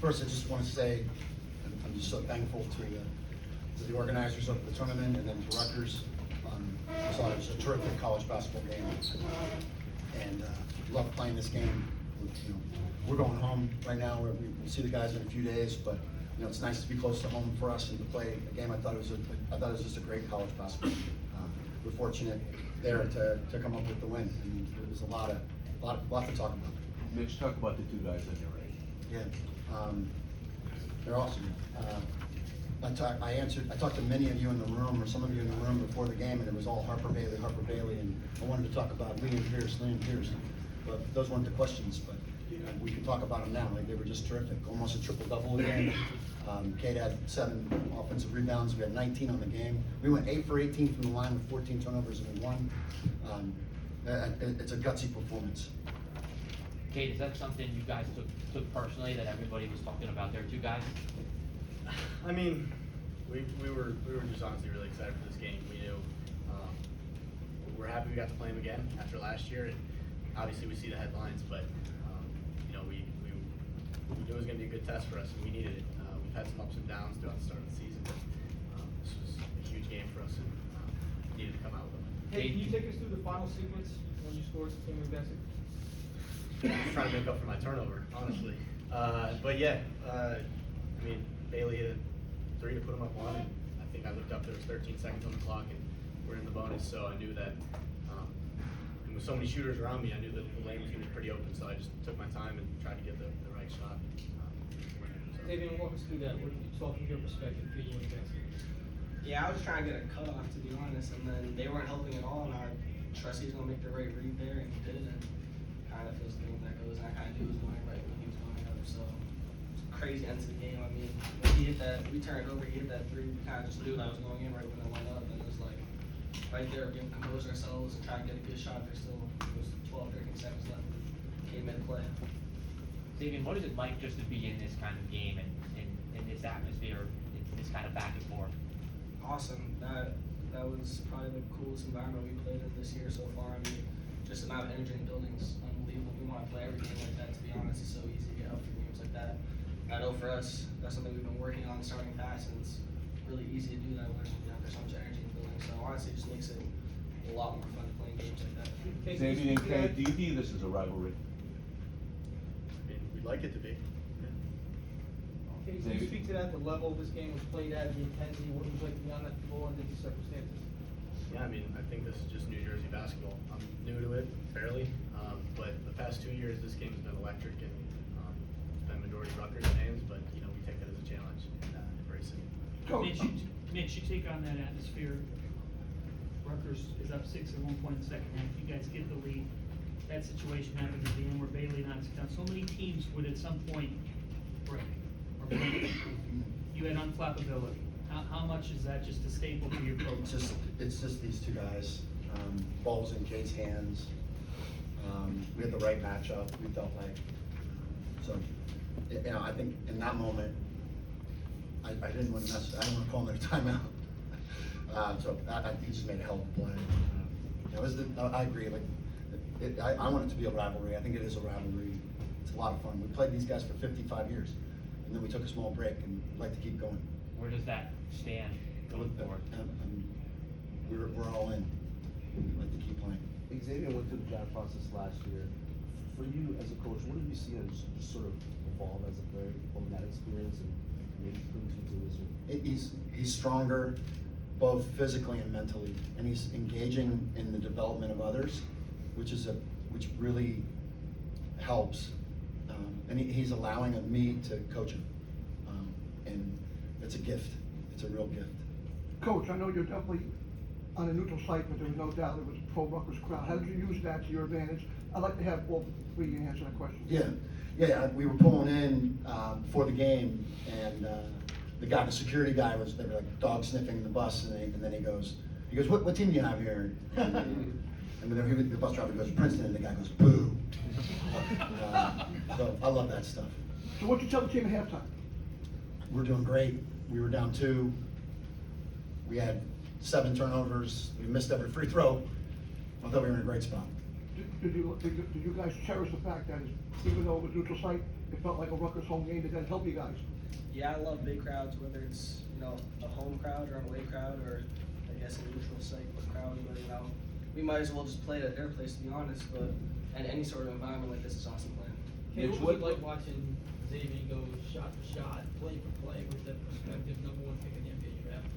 First, I just want to say I'm just so thankful to the organizers of the tournament and then to Rutgers. I thought it was a terrific college basketball game, and love playing this game. You know, we're going home right now. We'll see the guys in a few days, but you know, it's nice to be close to home for us and to play a game. I thought it was just a great college basketball game. We're fortunate there to come up with the win. I mean, there was a lot to talk about. Mitch, talk about the two guys on your right. Yeah, they're awesome. I talked to many of you in the room, or some of you in the room before the game, and it was all Harper Bailey, and I wanted to talk about Liam Pierce. But those weren't the questions, but we can talk about them now. Like, they were just terrific, almost a triple-double again. Caden had 7 offensive rebounds. We had 19 on the game. We went 8 for 18 from the line with 14 turnovers and we won. It's a gutsy performance. Kate, is that something you guys took personally, that everybody was talking about their two guys? I mean, we were just honestly really excited for this game. We knew we're happy we got to play them again after last year, and obviously we see the headlines, but you know, we knew it was going to be a good test for us, and we needed it. We've had some ups and downs throughout the start of the season, but this was a huge game for us, and needed to come out with it. Hey, can you take us through the final sequence when you scored the team against it? I'm just trying to make up for my turnover, honestly. But yeah, I mean, Bailey hit a 3 to put him up 1, and I think I looked up, there was 13 seconds on the clock, and we're in the bonus, so I knew that, and with so many shooters around me, I knew that the lane was going to be pretty open, so I just took my time and tried to get the right shot. Xaivian, walk us through that. What did you talk from your perspective, being against it? Yeah, I was trying to get a cutoff, to be honest, and then they weren't helping at all, and I trust he's going to make the right read there, and he did, and kind of feels the game that goes, and I kind of knew he was going right when he was going up, so it's a crazy end to the game. I mean, when he hit that, we turned over, he hit that 3, we kind of just knew that I was going in right when it went up, and it was like, right there, we composed ourselves and tried to get a good shot. There's still, it was 12, 13 seconds left, came in play. Xaivian, what is it like just to be in this kind of game and in this atmosphere, in this kind of back and forth? Awesome. That was probably the coolest environment we played in this year so far. I mean, just the amount of energy in the building is unbelievable. We want to play every game like that, to be honest. It's so easy to get up for games like that. And I know for us, that's something we've been working on starting fast, and it's really easy to do that when there's so much energy in the building. So honestly, it just makes it a lot more fun playing games like that. Xaivian and Kate, do you view this as a rivalry? I mean, we'd like it to be. Okay, can you speak to that, the level this game was played at, the intensity, what it was like to be on that floor under these circumstances? Yeah, I mean, I think this is just New Jersey basketball. I'm new to it, fairly, but the past 2 years, this game's been electric, and it's been majority Rutgers fans, but, you know, we take it as a challenge and embrace it. Mitch, you take on that atmosphere. Rutgers is up 6 at one point in the second half. You guys get the lead. That situation happened at the end where Bailey knocks it down. So many teams would at some point break or blink. You had unflappability. How much is that just a staple for your program? It's just these two guys. Ball was in Kate's hands. We had the right matchup. We felt like so. You know, I think in that moment, I didn't want to mess. I didn't want to call another timeout. So I think he just made a hell of a play. It was I agree. Like, I want it to be a rivalry. I think it is a rivalry. It's a lot of fun. We played these guys for 55 years, and then we took a small break, and we'd like to keep going. Where does that stand going forward? We're all in. We'd like to keep playing. Xaivian went through the draft process last year. For you as a coach, what have you seen him just sort of evolve as a player from that experience and maybe bring to this year? He's stronger, both physically and mentally, and he's engaging in the development of others, which really helps. And he's allowing me to coach him, and it's a gift. It's a real gift. Coach, I know you're definitely on a neutral site, but there was no doubt it was a pro-Rutgers crowd. How did you use that to your advantage? I'd like to have all three answer that question. Yeah. We were pulling in before the game, and the security guy they were like dog sniffing the bus, and then he goes, what team do you have here? And then the bus driver goes, Princeton, and the guy goes, boo. So I love that stuff. So what'd you tell the team at halftime? We're doing great. We were down 2. We had 7 turnovers. We missed every free throw. I thought we were in a great spot. Did you guys cherish the fact that even though it was neutral site, it felt like a Rutgers home game, did that help you guys? Yeah, I love big crowds, whether it's, a home crowd or an away crowd, or I guess a neutral site crowd, but, we might as well just play it at their place, to be honest, but, and any sort of environment like this is awesome playing. Okay, Mitch, what was it what- like watching Xaivian go shot for shot, play for play with that prospective number one pick in the NBA draft?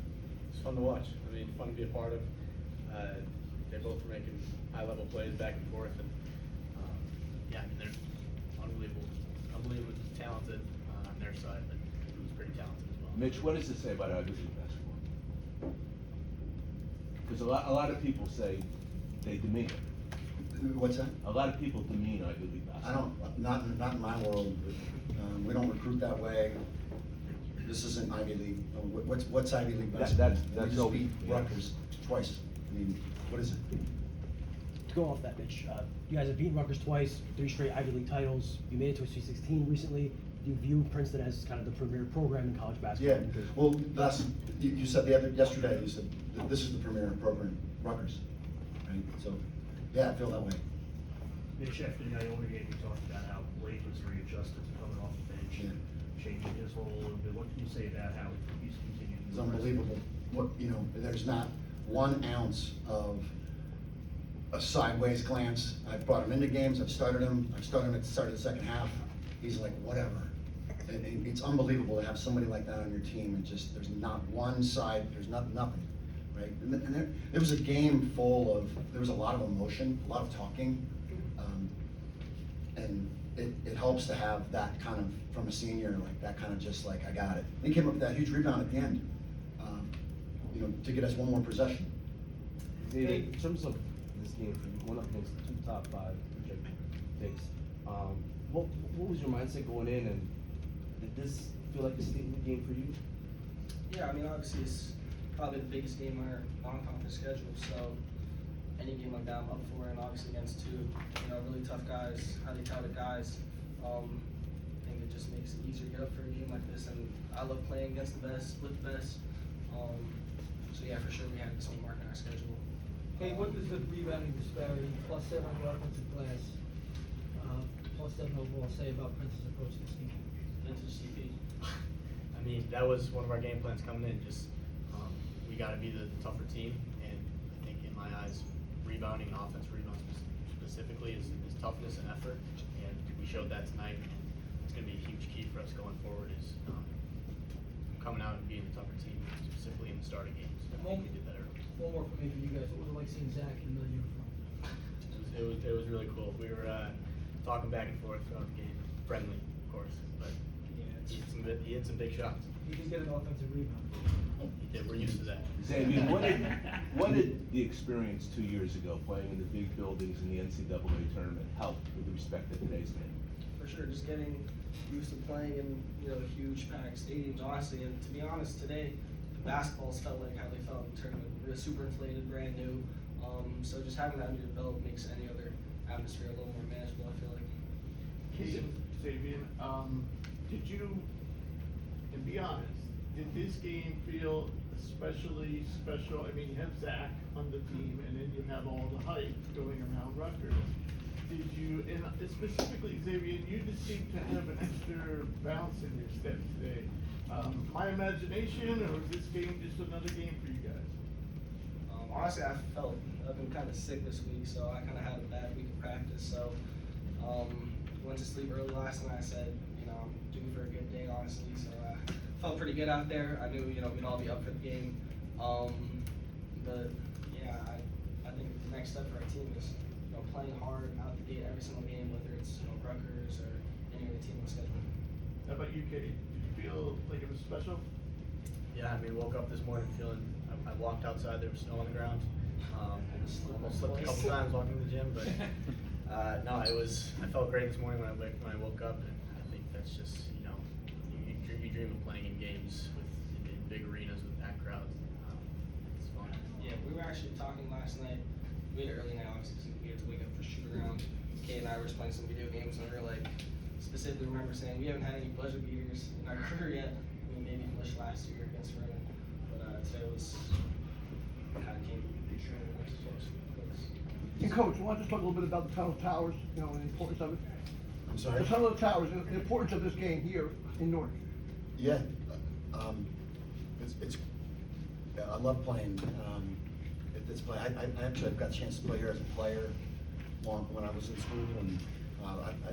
It's fun to watch. I mean, fun to be a part of. They both were making high-level plays back and forth, and yeah, I mean, they're unbelievably talented on their side, but he was pretty talented as well. Mitch, what does it say about Ivy League basketball? Because a lot of people say they demean it. What's that? A lot of people demean Ivy League I basketball. don't, not in my world. We don't recruit that way. This isn't Ivy League. What's Ivy League basketball? that's We just okay. beat Rutgers twice. I mean, what is it? To go off that, Mitch, you guys have beaten Rutgers twice, 3 straight Ivy League titles. You made it to a Sweet 16 recently. Do you view Princeton as kind of the premier program in college basketball? Yeah, well, you said yesterday, you said that this is the premier program, Rutgers, right? So, yeah, I feel that way. Mitch, after the Iona game, you talked about how Blake was readjusted to coming off the bench, changing his role a little bit. What can you say about how he's continuing? It's unbelievable. There's not 1 ounce of a sideways glance. I've brought him into games, I've started him at the start of the second half. He's like, whatever. And it's unbelievable to have somebody like that on your team, and just, there's not one side, there's nothing, right? And there was a game full of, there was a lot of emotion, a lot of talking. And it helps to have that kind of, from a senior, like that kind of just like, I got it. And he came up with that huge rebound at the end, to get us 1 more possession. In terms of this game, for you, going up against 2 top 5 projected picks, what was your mindset going in, and did this feel like a statement game for you? Yeah, I mean, obviously it's probably the biggest game on our non-conference schedule, so any game like that I'm up for, and obviously against 2, really tough guys, highly talented guys. I think it just makes it easier to get up for a game like this, and I love playing against the best, with the best. So yeah, for sure we had this on the mark in our schedule. Okay, what does the rebounding disparity, +7 on your offensive glass, +7 overall, say about Princeton's approach to this game? Vintage CP. I mean, that was one of our game plans coming in, just, we gotta be the tougher team, and I think in my eyes, rebounding and offensive rebounds specifically is toughness and effort, and we showed that tonight, and it's gonna be a huge key for us going forward, is, coming out and being the tougher team, specifically in the starting games. I think we did that early. One more for me for you guys, what was it like seeing Zach in the uniform? It was really cool. We were talking back and forth throughout the game, friendly, of course, but he hit some big shots. He did get an offensive rebound. He did. We're used to that. Xaivian, what did the experience 2 years ago, playing in the big buildings in the NCAA tournament, help with respect to today's game? For sure, just getting used to playing in, huge packed stadiums, honestly, and to be honest, today, the basketballs felt like how they felt in the tournament, really super inflated, brand new. So just having that under your belt makes any other atmosphere a little more manageable, I feel like. Xaivian, did you, and be honest, did this game feel especially special? I mean, you have Zach on the team, and then you have all the hype going around Rutgers. Did you, and specifically Xaivian, you just seem to have an extra bounce in your step today. My imagination, or was this game just another game for you guys? Honestly, I've been kind of sick this week, so I kind of had a bad week of practice. So, went to sleep early last night. I said, I'm due for a good day, honestly. So, felt pretty good out there. I knew, we'd all be up for the game. But yeah, I think the next step for our team is, playing hard out the gate every single game, whether it's Rutgers or any other team on the schedule. How about you, Caden? Did you feel like it was special? Yeah, I mean, woke up this morning feeling, I walked outside, there was snow on the ground. Almost slipped a couple times walking to the gym, but no, I felt great this morning when I woke up, and I think that's just, you dream of playing in games in big arenas with packed crowds. It's fun. Yeah, we were actually talking last night. We had an early night, obviously, because we had to wake up for shoot around. Kay and I were just playing some video games, and we were like, specifically remember saying, we haven't had any buzzer beaters in our career yet. I mean, maybe English last year against Vernon, but today was kind of came true. And Coach, I want to just talk a little bit about the Tunnel Towers, you know, and the importance of it. I'm sorry? The Tunnel Towers, and the importance of this game here in Newark. Yeah, it's, yeah, I love playing, at this play. I actually got a chance to play here as a player when I was in school, and,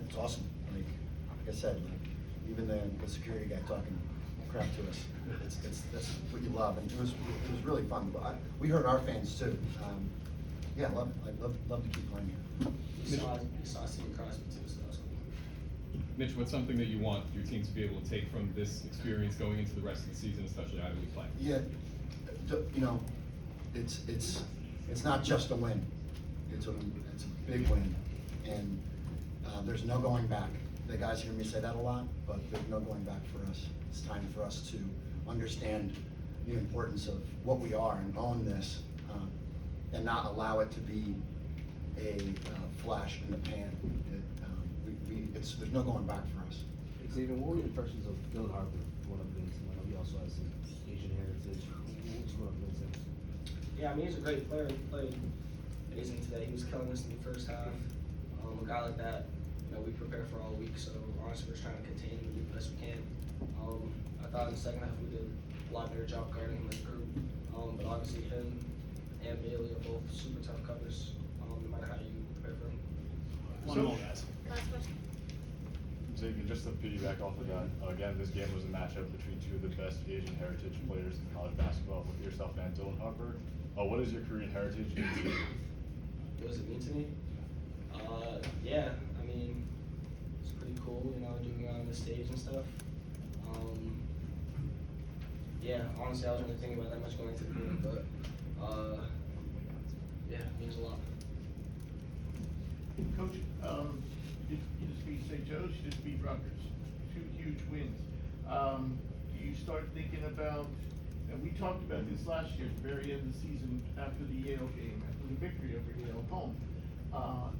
it's awesome. Like I said, like, even the security guy talking crap to us, that's what you love, and it was really fun. But we heard our fans too. Yeah, I'd love to keep playing here. You saw Steve Crosby too, so that's cool. Mitch, what's something that you want your team to be able to take from this experience going into the rest of the season, especially Ivy League play? Yeah, you know, it's not just a win. It's a big win, and there's no going back. The guys hear me say that a lot, but there's no going back for us. It's time for us to understand the importance of what we are and own this, and not allow it to be a flash in the pan. There's no going back for us. Xaivian, what were your impressions of Dylan Harper going up against him? I know he also has some Asian heritage. What's going up against him? Yeah, I mean, he's a great player. He played amazing today. He was killing us in the first half. A guy like that, you know, we prepare for all week, so honestly, we're just trying to contain him and do the best we can. I thought in the second half we did a lot better job guarding him as a group. But obviously him and Bailey are both super tough covers, no matter how you prepare for them. One more, guys. Last question. Xaivian, just to piggyback off of that, again, this game was a matchup between two of the best Asian heritage players in college basketball, with yourself and Dylan Harper. What does your Korean heritage mean to you? What does it mean to me? Yeah, I mean, it's pretty cool, you know, doing it on the stage and stuff. Yeah, honestly, I wasn't really thinking about that much going into the game, but, yeah, it means a lot. Coach, you just beat St. Joe's, you just beat Rutgers, 2 huge wins. Do you start thinking about, and we talked about this last year, at the very end of the season, after the Yale game, after the victory over Yale at home.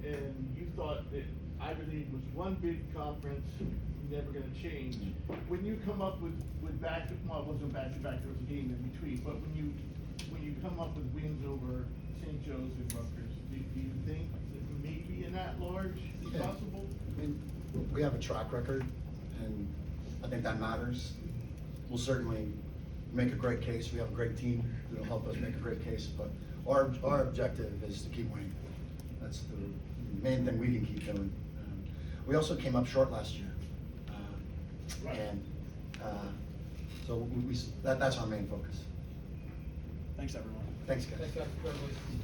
And you thought that Ivy League was one big conference, never gonna change. When you come up with well, it wasn't back-to-back, there was a game in between, but when you come up with wins over St. Joe's and Rutgers, do you think that maybe an at-large is Yeah. possible? I mean, we have a track record, and I think that matters. We'll certainly make a great case. We have a great team that'll help us make a great case, but our objective is to keep winning. That's the main thing we can keep doing. We also came up short last year, and so that's our main focus. Thanks, everyone. Thanks, guys. Thanks, guys. Congratulations.